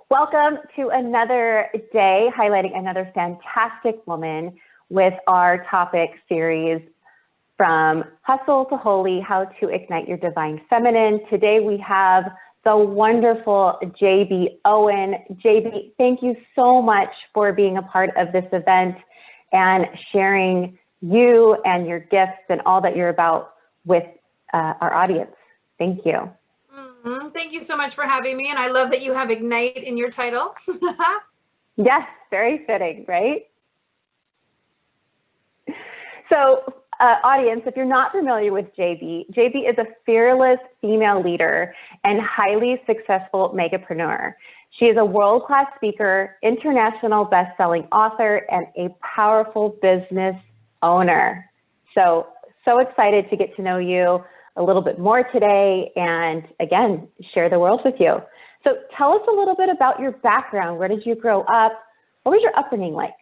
Welcome to another day highlighting another fantastic woman with our topic series from Hustle to Holy, How to Ignite Your Divine Feminine. Today we have the wonderful JB Owen. JB, thank you so much for being a part of this event and sharing you and your gifts and all that you're about with our audience. Thank you. Thank you so much for having me. And I love that you have Ignite in your title. Yes, very fitting, right? So audience, if you're not familiar with JB is a fearless female leader and highly successful megapreneur. She is a world-class speaker, international best-selling author, and a powerful business owner. So excited to get to know you a little bit more today and again, share the world with you. So tell us a little bit about your background. Where did you grow up? What was your upbringing like?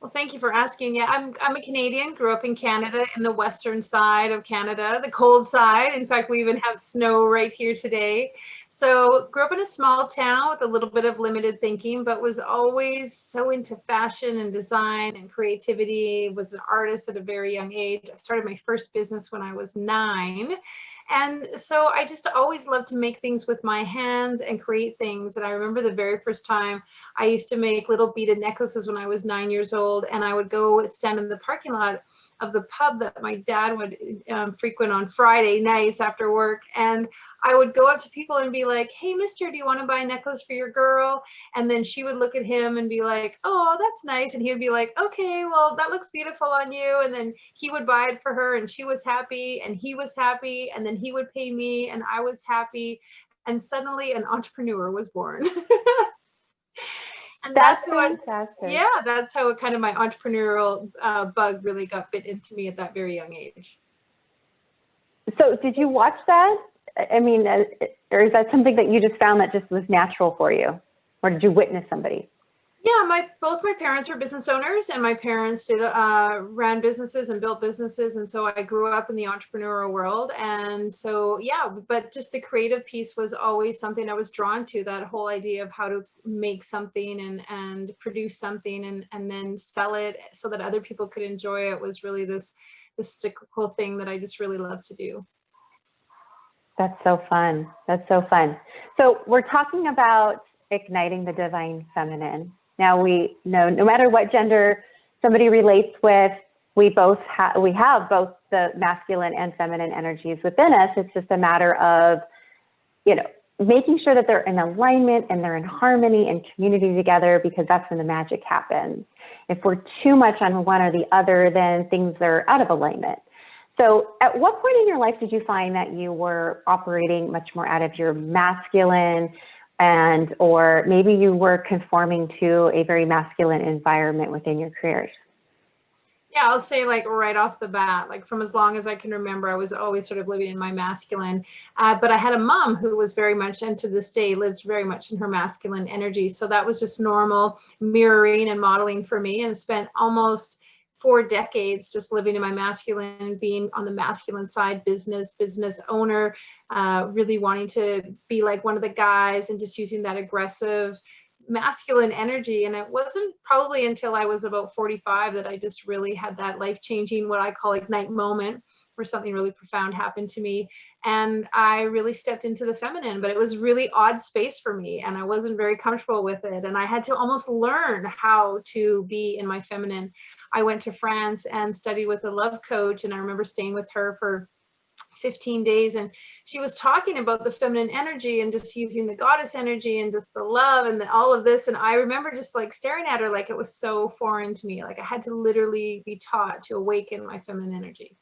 Well, thank you for asking. Yeah, I'm a Canadian, grew up in Canada, in the western side of Canada, the cold side. In fact, we even have snow right here today. So grew up in a small town with a little bit of limited thinking, but was always so into fashion and design and creativity, was an artist at a very young age. I started my first business when I was 9. And so I just always loved to make things with my hands and create things. And I remember the very first time I used to make little beaded necklaces when I was 9 years old. And I would go stand in the parking lot of the pub that my dad would frequent on Friday nights after work. And I would go up to people and be like, hey, mister, do you want to buy a necklace for your girl? And then she would look at him and be like, oh, that's nice. And he would be like, okay, well, that looks beautiful on you. And then he would buy it for her and she was happy and he was happy. And then he would pay me and I was happy. And suddenly an entrepreneur was born. And that's fantastic. that's how kind of my entrepreneurial bug really got bit into me at that very young age. So did you watch that? I mean, or is that something that you just found that just was natural for you? Or did you witness somebody? Yeah, both my parents were business owners, and my parents ran businesses and built businesses, and so I grew up in the entrepreneurial world. And so yeah, but just the creative piece was always something I was drawn to. That whole idea of how to make something and produce something and then sell it so that other people could enjoy it was really this cyclical thing that I just really love to do. That's so fun. That's so fun. So we're talking about igniting the divine feminine. Now we know no matter what gender somebody relates with, we have both the masculine and feminine energies within us. It's just a matter of, making sure that they're in alignment and they're in harmony and community together, because that's when the magic happens. If we're too much on one or the other, then things are out of alignment. So at what point in your life did you find that you were operating much more out of your masculine or maybe you were conforming to a very masculine environment within your careers? Yeah, I'll say like right off the bat, like from as long as I can remember, I was always sort of living in my masculine. But I had a mom who was very much, and to this day lives very much in her masculine energy. So that was just normal mirroring and modeling for me, and spent almost 4 decades just living in my masculine, being on the masculine side, business owner, really wanting to be like one of the guys and just using that aggressive masculine energy. And it wasn't probably until I was about 45 that I just really had that life-changing, what I call ignite moment, where something really profound happened to me. And I really stepped into the feminine, but it was really odd space for me and I wasn't very comfortable with it. And I had to almost learn how to be in my feminine. I went to France and studied with a love coach, and I remember staying with her for 15 days, and she was talking about the feminine energy and just using the goddess energy and just the love and all of this. And I remember just like staring at her like it was so foreign to me. Like I had to literally be taught to awaken my feminine energy.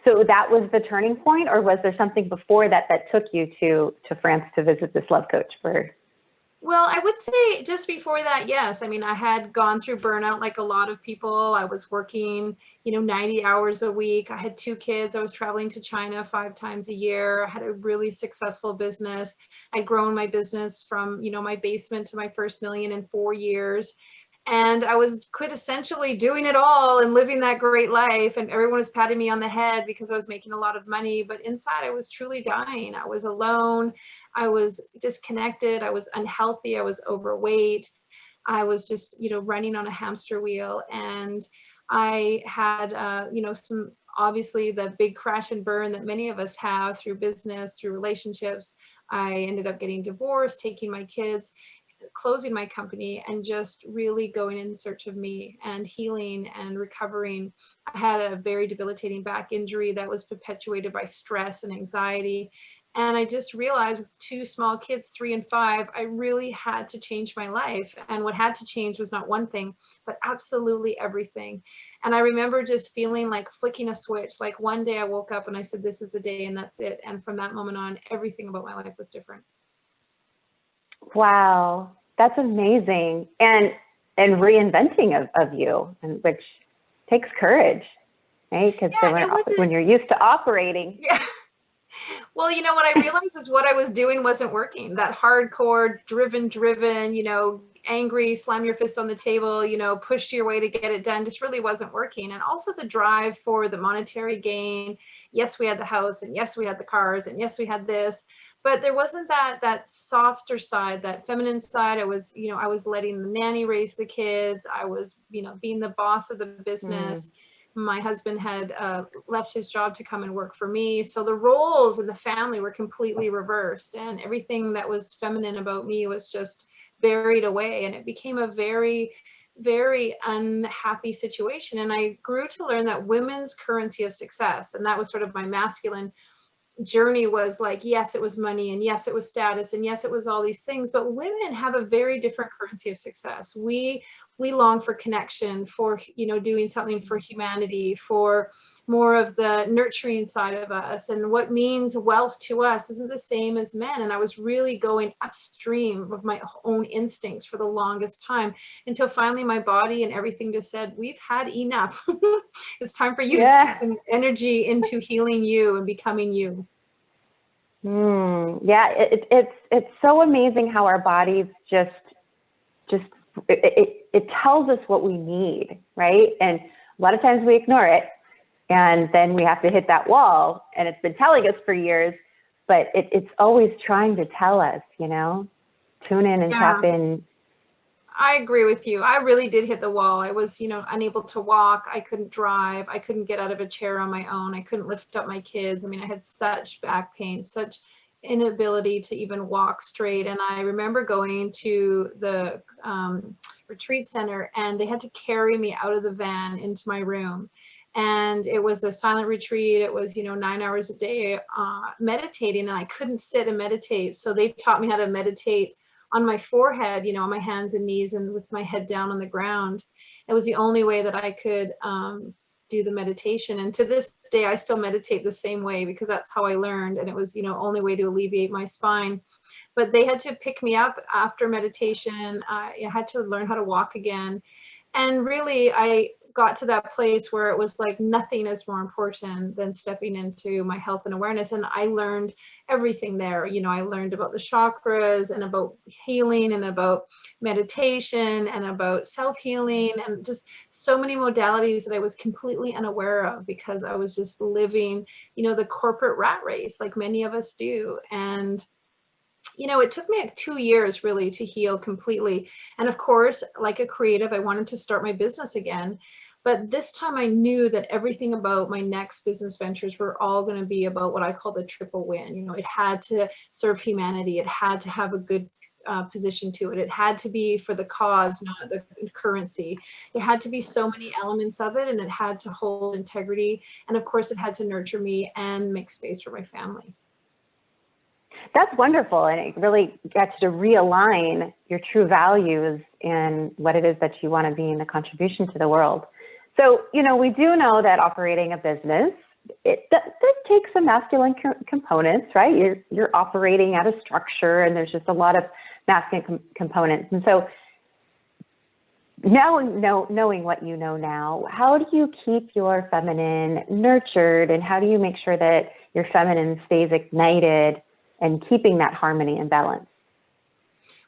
So that was the turning point, or was there something before that took you to France to visit this love coach for? Well, I would say just before that, yes. I mean, I had gone through burnout like a lot of people. I was working, 90 hours a week. I had 2 kids. I was traveling to China 5 times a year. I had a really successful business. I'd grown my business from, my basement to my first million in 4 years. And I was quintessentially doing it all and living that great life. And everyone was patting me on the head because I was making a lot of money. But inside, I was truly dying. I was alone. I was disconnected. I was unhealthy. I was overweight. I was just, running on a hamster wheel. And I had, some, obviously the big crash and burn that many of us have through business, through relationships. I ended up getting divorced, taking my kids, closing my company, and just really going in search of me and healing and recovering. I had a very debilitating back injury that was perpetuated by stress and anxiety. And I just realized with two small kids, 3 and 5, I really had to change my life. And what had to change was not one thing, but absolutely everything. And I remember just feeling like flicking a switch. Like one day I woke up and I said, this is the day and that's it. And from that moment on, everything about my life was different. Wow, that's amazing. And reinventing of you, and which takes courage, right? Because when you're used to operating. Yeah. Well, what I realized is what I was doing wasn't working. That hardcore, driven, angry, slam your fist on the table, push your way to get it done, just really wasn't working. And also the drive for the monetary gain. Yes, we had the house, and yes, we had the cars, and yes, we had this. But there wasn't that softer side, that feminine side. I was letting the nanny raise the kids. I was, being the boss of the business. My husband had left his job to come and work for me. So the roles in the family were completely reversed, and everything that was feminine about me was just buried away. And it became a very, very unhappy situation. And I grew to learn that women's currency of success, and that was sort of my masculine journey, was like, yes, it was money, and yes, it was status, and yes, it was all these things, but women have a very different currency of success. We long for connection, for doing something for humanity, for more of the nurturing side of us. And what means wealth to us isn't the same as men. And I was really going upstream of my own instincts for the longest time, until finally my body and everything just said, we've had enough. It's time for you to take some energy into healing you and becoming you. Yeah, it's so amazing how our bodies just it tells us what we need, right? And a lot of times we ignore it, and then we have to hit that wall. And it's been telling us for years, but it's always trying to tell us, tune in and tap in. I agree with you. I really did hit the wall. I was, unable to walk. I couldn't drive. I couldn't get out of a chair on my own. I couldn't lift up my kids. I mean, I had such back pain, such inability to even walk straight. And I remember going to the retreat center, and they had to carry me out of the van into my room. And it was a silent retreat. It was, 9 hours a day meditating, and I couldn't sit and meditate. So they taught me how to meditate on my forehead, on my hands and knees, and with my head down on the ground. It was the only way that I could do the meditation. And to this day, I still meditate the same way, because that's how I learned. And it was, only way to alleviate my spine. But they had to pick me up after meditation. I had to learn how to walk again. And really, I got to that place where it was like nothing is more important than stepping into my health and awareness. And I learned everything there. I learned about the chakras, and about healing, and about meditation, and about self-healing, and just so many modalities that I was completely unaware of, because I was just living, the corporate rat race like many of us do. And it took me like 2 years really to heal completely. And of course, like a creative, I wanted to start my business again. But this time I knew that everything about my next business ventures were all going to be about what I call the triple win. It had to serve humanity. It had to have a good position to it. It had to be for the cause, not the currency. There had to be so many elements of it, and it had to hold integrity. And of course, it had to nurture me and make space for my family. That's wonderful. And it really gets to realign your true values and what it is that you want to be in a contribution to the world. So, we do know that operating a business, it does take some masculine components, right? You're operating at a structure, and there's just a lot of masculine components. And so now, knowing what you know now, how do you keep your feminine nurtured, and how do you make sure that your feminine stays ignited and keeping that harmony and balance?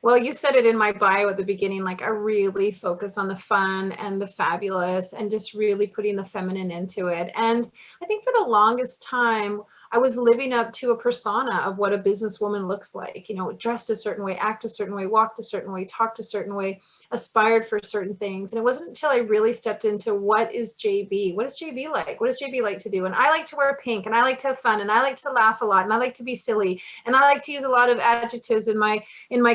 Well, you said it in my bio at the beginning, like I really focus on the fun and the fabulous and just really putting the feminine into it. And I think for the longest time, I was living up to a persona of what a businesswoman looks like, you know, dressed a certain way, act a certain way, walked a certain way, talked a certain way, aspired for certain things. And it wasn't until I really stepped into what is JB? What is JB like? What does JB like to do? And I like to wear pink, and I like to have fun, and I like to laugh a lot, and I like to be silly, and I like to use a lot of adjectives in my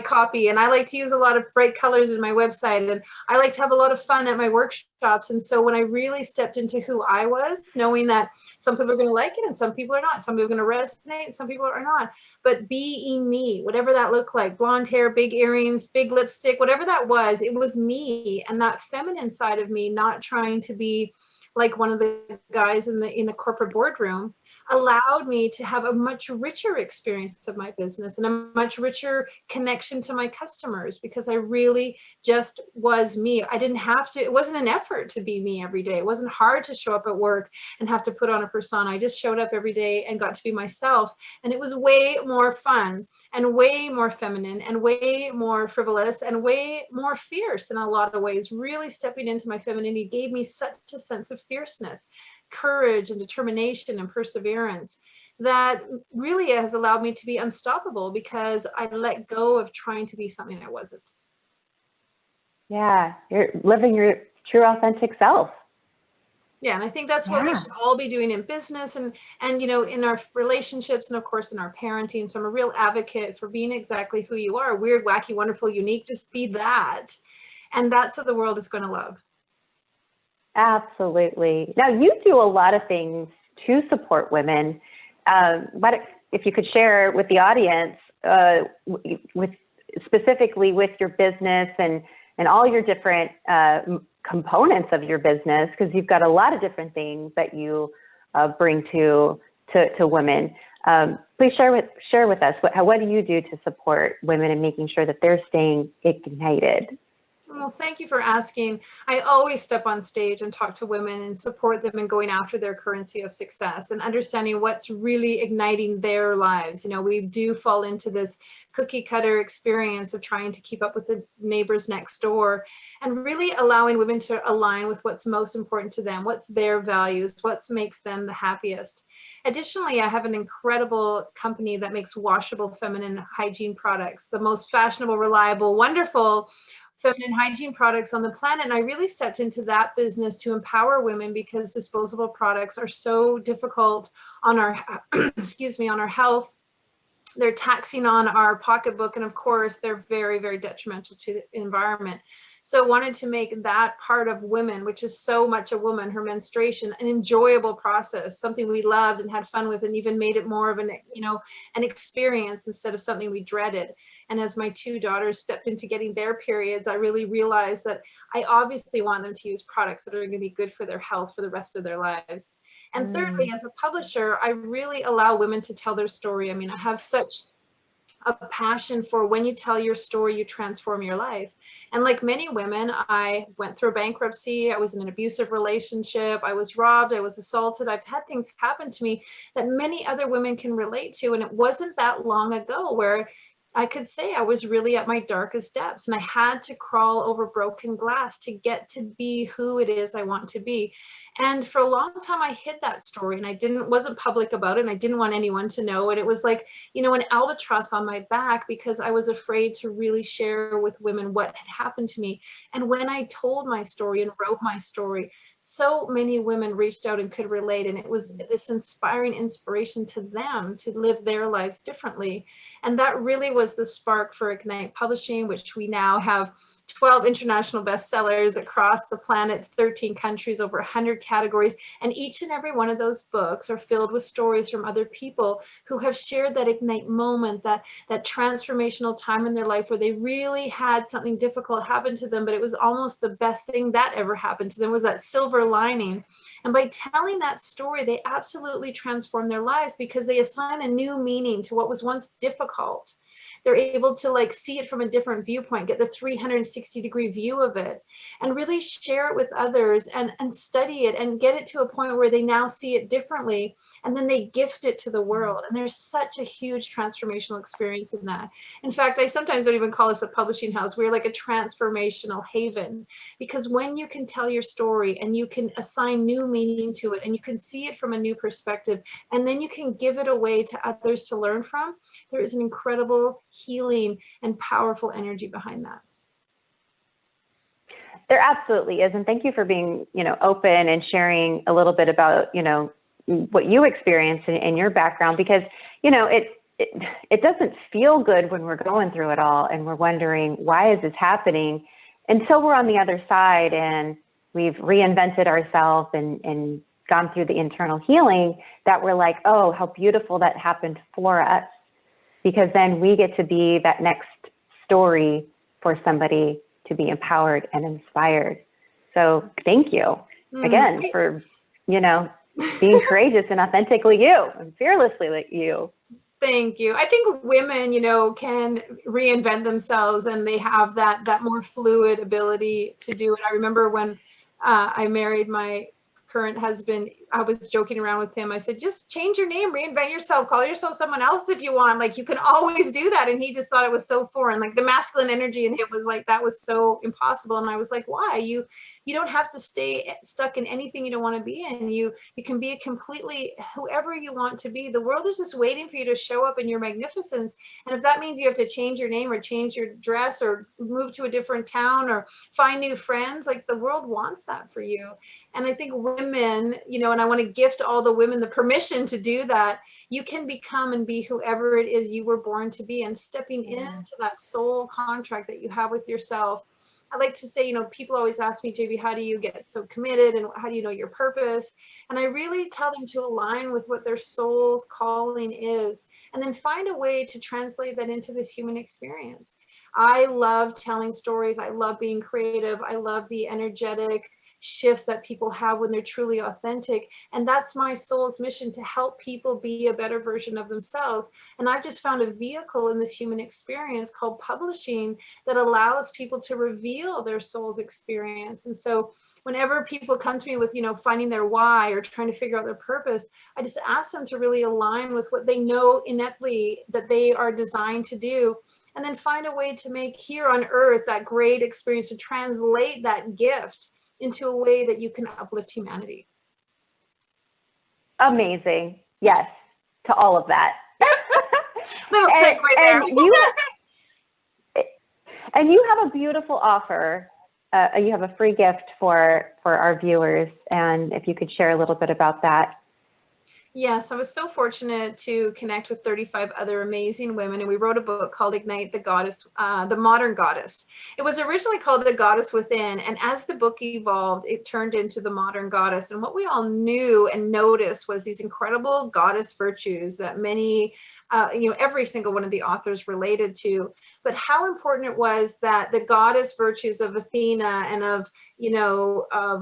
copy, and I like to use a lot of bright colors in my website, and I like to have a lot of fun at my workshops. And so when I really stepped into who I was, knowing that some people are going to like it and some people are not, some people are going to resonate, some people are not, but being me, whatever that looked like, blonde hair, big earrings, big lipstick, whatever that was, it was me. And that feminine side of me, not trying to be like one of the guys in the corporate boardroom, allowed me to have a much richer experience of my business and a much richer connection to my customers, because I really just was me. I didn't have to, it wasn't an effort to be me every day. It wasn't hard to show up at work and have to put on a persona. I just showed up every day and got to be myself. And it was way more fun and way more feminine and way more frivolous and way more fierce in a lot of ways. Really stepping into my femininity gave me such a sense of fierceness, courage and determination and perseverance that really has allowed me to be unstoppable, because I let go of trying to be something I wasn't. Yeah, you're living your true authentic self. Yeah, and I think that's what we should all be doing in business and you know, in our relationships, and of course in our parenting. So I'm a real advocate for being exactly who you are, weird, wacky, wonderful, unique. Just be that, and that's what the world is going to love. Absolutely. Now, you do a lot of things to support women. But if you could share with the audience, with specifically with your business and all your different components of your business, because you've got a lot of different things that you bring to women. Please share with us what do you do to support women and making sure that they're staying ignited? Well, thank you for asking. I always step on stage and talk to women and support them in going after their currency of success and understanding what's really igniting their lives. You know, we do fall into this cookie cutter experience of trying to keep up with the neighbors next door, and really allowing women to align with what's most important to them, what's their values, what makes them the happiest. Additionally, I have an incredible company that makes washable feminine hygiene products, the most fashionable, reliable, wonderful feminine hygiene products on the planet. And I really stepped into that business to empower women, because disposable products are so difficult on our excuse me, on our health. They're taxing on our pocketbook, and of course they're very, very detrimental to the environment. So wanted to make that part of women, which is so much a woman, her menstruation, an enjoyable process, something we loved and had fun with, and even made it more of an, you know, an experience instead of something we dreaded. And as my two daughters stepped into getting their periods, I really realized that I obviously want them to use products that are going to be good for their health for the rest of their lives. And thirdly, as a publisher, I really allow women to tell their story. I mean, I have such a passion for when you tell your story, you transform your life. And like many women, I went through bankruptcy. I was in an abusive relationship. I was robbed. I was assaulted. I've had things happen to me that many other women can relate to. And it wasn't that long ago where I could say I was really at my darkest depths, and I had to crawl over broken glass to get to be who it is I want to be. And for a long time, I hid that story, and I wasn't public about it, and I didn't want anyone to know. And it was like, you know, an albatross on my back, because I was afraid to really share with women what had happened to me. And when I told my story and wrote my story, so many women reached out and could relate. And it was this inspiring inspiration to them to live their lives differently. And that really was the spark for Ignite Publishing, which we now have 12 international bestsellers across the planet, 13 countries, over 100 categories. And each and every one of those books are filled with stories from other people who have shared that Ignite moment, that transformational time in their life where they really had something difficult happen to them, but it was almost the best thing that ever happened to them, was that silver lining. And by telling that story, they absolutely transform their lives, because they assign a new meaning to what was once difficult. They're able to like see it from a different viewpoint, get the 360-degree view of it, and really share it with others and study it and get it to a point where they now see it differently. And then they gift it to the world. And there's such a huge transformational experience in that. In fact, I sometimes don't even call us a publishing house. We're like a transformational haven, because when you can tell your story and you can assign new meaning to it and you can see it from a new perspective, and then you can give it away to others to learn from, there is an incredible healing and powerful energy behind that. There absolutely is. And thank you for being, open and sharing a little bit about, what you experienced in your background, because, it doesn't feel good when we're going through it all and we're wondering, why is this happening? Until we're on the other side and we've reinvented ourselves and gone through the internal healing, that we're like, oh, how beautiful that happened for us. Because then we get to be that next story for somebody to be empowered and inspired. So thank you again for, being courageous and authentically you and fearlessly like you. Thank you. I think women, can reinvent themselves, and they have that more fluid ability to do it. I remember when I married my current husband, I was joking around with him. I said, just change your name, reinvent yourself, call yourself someone else if you want. Like, you can always do that. And he just thought it was so foreign. Like, the masculine energy in him was like, that was so impossible. And I was like, why? You don't have to stay stuck in anything you don't want to be in. You can be a completely whoever you want to be. The world is just waiting for you to show up in your magnificence. And if that means you have to change your name or change your dress or move to a different town or find new friends, like, the world wants that for you. And I think women, and I want to gift all the women the permission to do that. You can become and be whoever it is you were born to be, and stepping into that soul contract that you have with yourself. I like to say, people always ask me, JB, how do you get so committed and how do you know your purpose? And I really tell them to align with what their soul's calling is, and then find a way to translate that into this human experience. I love telling stories. I love being creative. I love the energetic shift that people have when they're truly authentic. And that's my soul's mission, to help people be a better version of themselves. And I've just found a vehicle in this human experience called publishing that allows people to reveal their soul's experience. And so whenever people come to me with, finding their why or trying to figure out their purpose, I just ask them to really align with what they know innately that they are designed to do, and then find a way to make here on earth that great experience, to translate that gift into a way that you can uplift humanity. Amazing. Yes, to all of that. Little segue there. And you have a beautiful offer. You have a free gift for our viewers. And if you could share a little bit about that. Yes, I was so fortunate to connect with 35 other amazing women, and we wrote a book called Ignite the Goddess, the Modern Goddess. It was originally called The Goddess Within, and as the book evolved, it turned into The Modern Goddess. And what we all knew and noticed was these incredible goddess virtues that many, every single one of the authors related to, but how important it was that the goddess virtues of Athena and of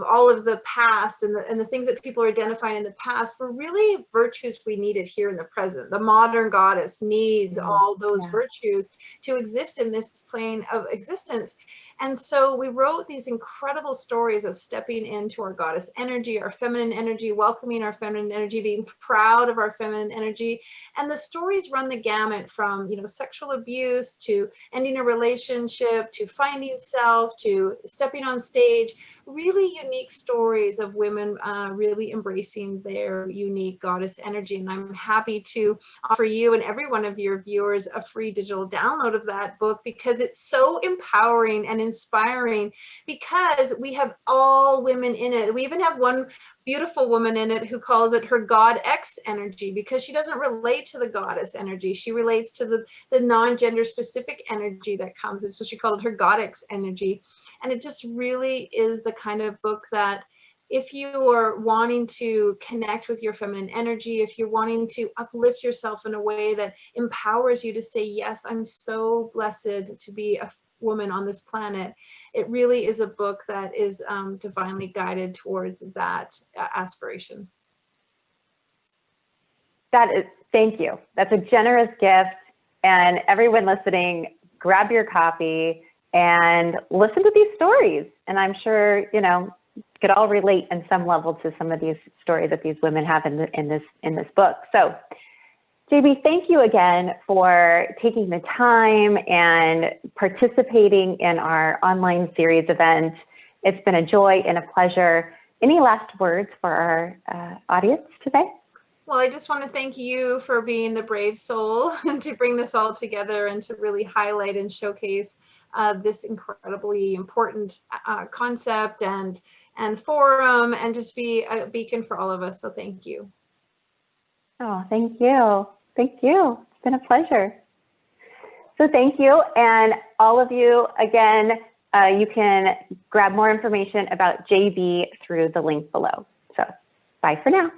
all of the past and the things that people are identifying in the past were really virtues we needed here in the present. The modern goddess needs all those virtues to exist in this plane of existence. And so we wrote these incredible stories of stepping into our goddess energy, our feminine energy, welcoming our feminine energy, being proud of our feminine energy. And the stories run the gamut from, sexual abuse to ending a relationship, to finding self, to stepping on stage. Really unique stories of women really embracing their unique goddess energy. And I'm happy to offer you and every one of your viewers a free digital download of that book, because it's so empowering and inspiring, because we have all women in it. We even have one beautiful woman in it who calls it her God X energy, because she doesn't relate to the goddess energy. She relates to the non-gender specific energy that comes in. So she called it her God X energy. And it just really is the kind of book that, if you are wanting to connect with your feminine energy, if you're wanting to uplift yourself in a way that empowers you to say, yes, I'm so blessed to be a woman on this planet, it really is a book that is divinely guided towards that aspiration. Thank you. That's a generous gift. And everyone listening, grab your copy and listen to these stories. And I'm sure, you know, you could all relate in some level to some of these stories that these women have in this book. So JB, thank you again for taking the time and participating in our online series event. It's been a joy and a pleasure. Any last words for our audience today? Well, I just want to thank you for being the brave soul to bring this all together and to really highlight and showcase this incredibly important concept and forum, and just be a beacon for all of us. So thank you. Oh, thank you. Thank you. It's been a pleasure. So thank you. And all of you, again, you can grab more information about JB through the link below. So bye for now.